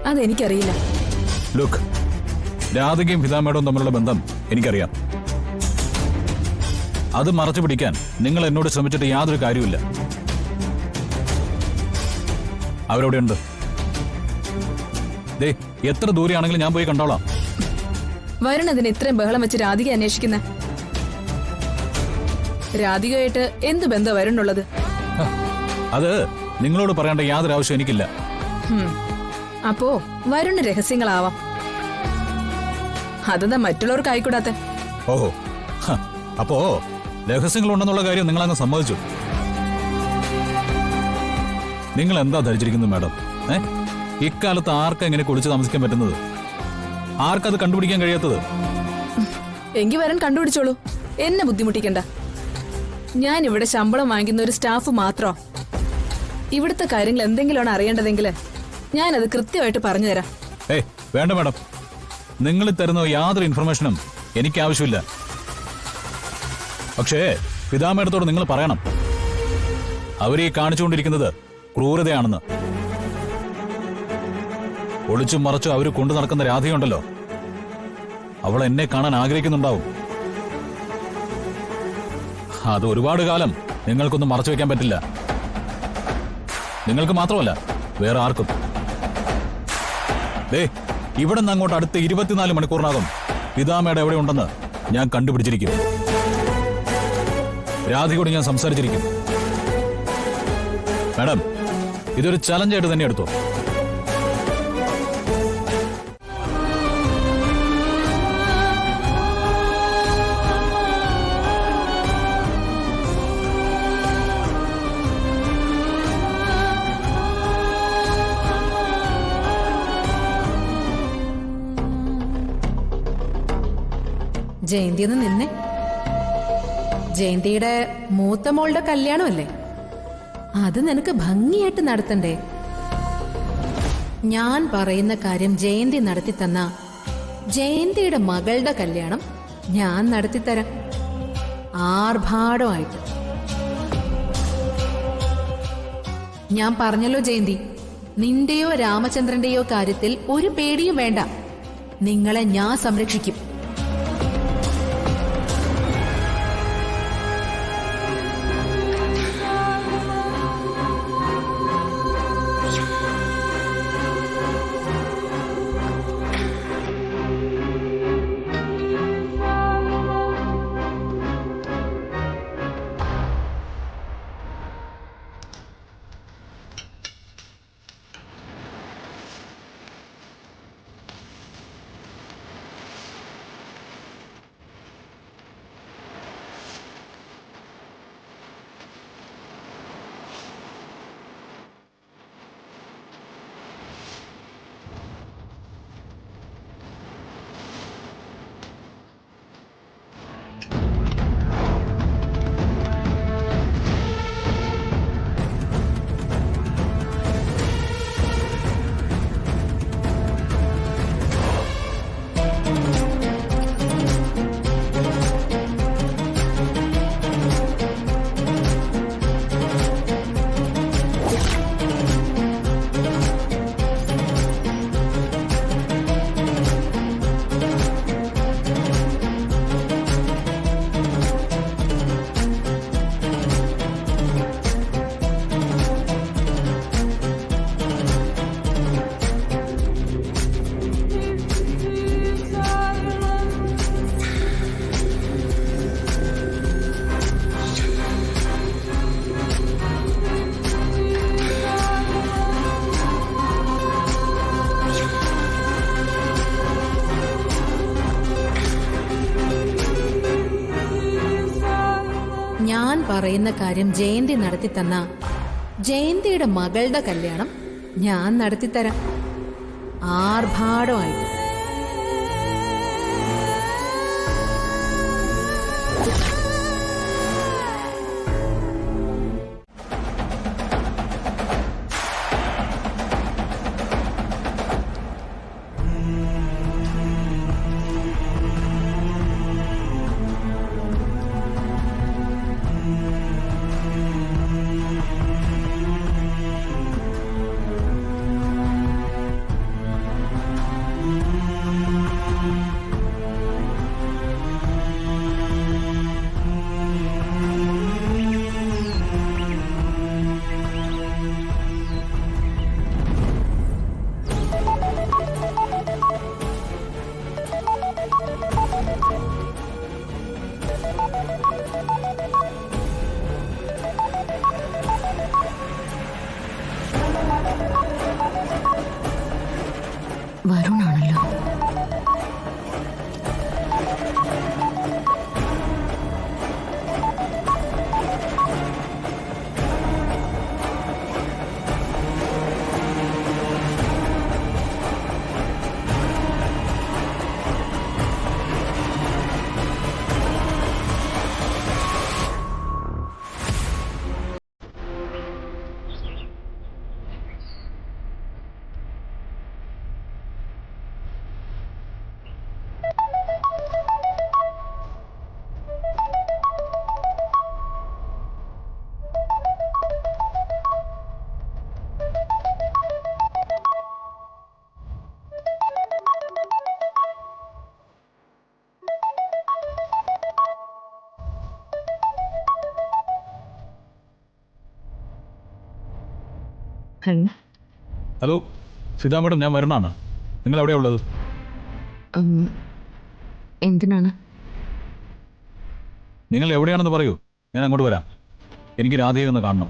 അതെനിക്കറിയില്ല. ലുക്ക്, രാധികയും ഹിതാമേടവും തമ്മിലുള്ള ബന്ധം എനിക്കറിയാം. അത് മറച്ചു പിടിക്കാൻ നിങ്ങൾ എന്നോട് ശ്രമിച്ചിട്ട് യാതൊരു കാര്യമില്ല. അവരവിടെയുണ്ട്. ദേ, എത്ര ദൂരെയാണെങ്കിലും ഞാൻ പോയി കണ്ടോളാം. വരുണതിന് ഇത്രയും ബഹളം വെച്ച് രാധിക അന്വേഷിക്കുന്ന? രാധികയായിട്ട് എന്ത് ബന്ധം വരുന്നുള്ളത്? അത് നിങ്ങളോട് പറയേണ്ട യാതൊരു ആവശ്യം എനിക്കില്ല. അപ്പോ വരുണ് രഹസ്യങ്ങളാവാം. അതെന്താ മറ്റുള്ളവർക്ക് ആയിക്കൂടാത്ത? ഓഹോ, അപ്പോ രഹസ്യങ്ങളുണ്ടെന്നുള്ള കാര്യം നിങ്ങൾ അങ്ങ് സമ്മതിച്ചു. നിങ്ങൾ എന്താ ധരിച്ചിരിക്കുന്നത് മാഡം? ഇക്കാലത്ത് ആർക്കാ ഇങ്ങനെ കുളിച്ച് താമസിക്കാൻ പറ്റുന്നത്? ആർക്കത് കണ്ടുപിടിക്കാൻ കഴിയാത്തത്? എങ്കി വരൻ കണ്ടുപിടിച്ചോളൂ, എന്നെ ബുദ്ധിമുട്ടിക്കണ്ട. ഞാൻ ഇവിടെ ശമ്പളം വാങ്ങിക്കുന്ന ഒരു സ്റ്റാഫ് മാത്രോ. ഇവിടുത്തെ കാര്യങ്ങൾ എന്തെങ്കിലുമാണ് അറിയേണ്ടതെങ്കിൽ ഞാനത് കൃത്യമായിട്ട് പറഞ്ഞു തരാം. വേണ്ട മാഡം, നിങ്ങൾ തരുന്ന യാതൊരു ഇൻഫർമേഷനും എനിക്ക് ആവശ്യമില്ല. പക്ഷേ പിതാമേടത്തോട് നിങ്ങൾ പറയണം, അവരെ കാണിച്ചുകൊണ്ടിരിക്കുന്നത് ക്രൂരതയാണെന്ന്. ഒളിച്ചും മറച്ചും അവര് കൊണ്ടു നടക്കുന്ന രാധയുണ്ടല്ലോ, അവൾ എന്നെ കാണാൻ ആഗ്രഹിക്കുന്നുണ്ടാവും. അത് ഒരുപാട് കാലം നിങ്ങൾക്കൊന്നും മറച്ചു വെക്കാൻ പറ്റില്ല. നിങ്ങൾക്ക് മാത്രമല്ല, വേറെ ആർക്കും. ഇവിടെ നിന്ന് അങ്ങോട്ട് അടുത്ത 24 മണിക്കൂറിനകം പിതാമേട എവിടെ ഉണ്ടെന്ന് ഞാൻ കണ്ടുപിടിച്ചിരിക്കും. രാധികയോട് ഞാൻ സംസാരിച്ചിരിക്കും. മാഡം, ഇതൊരു ചലഞ്ചായിട്ട് തന്നെ എടുത്തോ. ജയന്തി ഒന്ന് നിന്നെ. ജയന്തിയുടെ മൂത്ത മോളുടെ കല്യാണമല്ലേ, അത് നിനക്ക് ഭംഗിയായിട്ട് നടത്തണ്ടേ? ഞാൻ പറയുന്ന കാര്യം ജയന്തി നടത്തി തന്ന ജയന്തിയുടെ മകളുടെ കല്യാണം ഞാൻ നടത്തിത്തരാം, ആർഭാടമായിട്ട്. ഞാൻ പറഞ്ഞല്ലോ ജയന്തി, നിന്റെയോ രാമചന്ദ്രന്റെയോ കാര്യത്തിൽ ഒരു പേടിയും വേണ്ട. നിങ്ങളെ ഞാൻ സംരക്ഷിക്കും. ഞാൻ പറയുന്ന കാര്യം ജയന്തി നടത്തി തന്ന ജയന്തിയുടെ മകളുടെ കല്യാണം ഞാൻ നടത്തിത്തരാം, ആർഭാടമായിട്ട്. ഹലോ സീതാ മേഡം, ഞാൻ വരുണാണ്. നിങ്ങൾ എവിടെയാ ഉള്ളത്? എന്തിനാണ്? നിങ്ങൾ എവിടെയാണെന്ന് പറയൂ, ഞാൻ അങ്ങോട്ട് വരാം. എനിക്ക് രാധയെ ഒന്ന് കാണണം.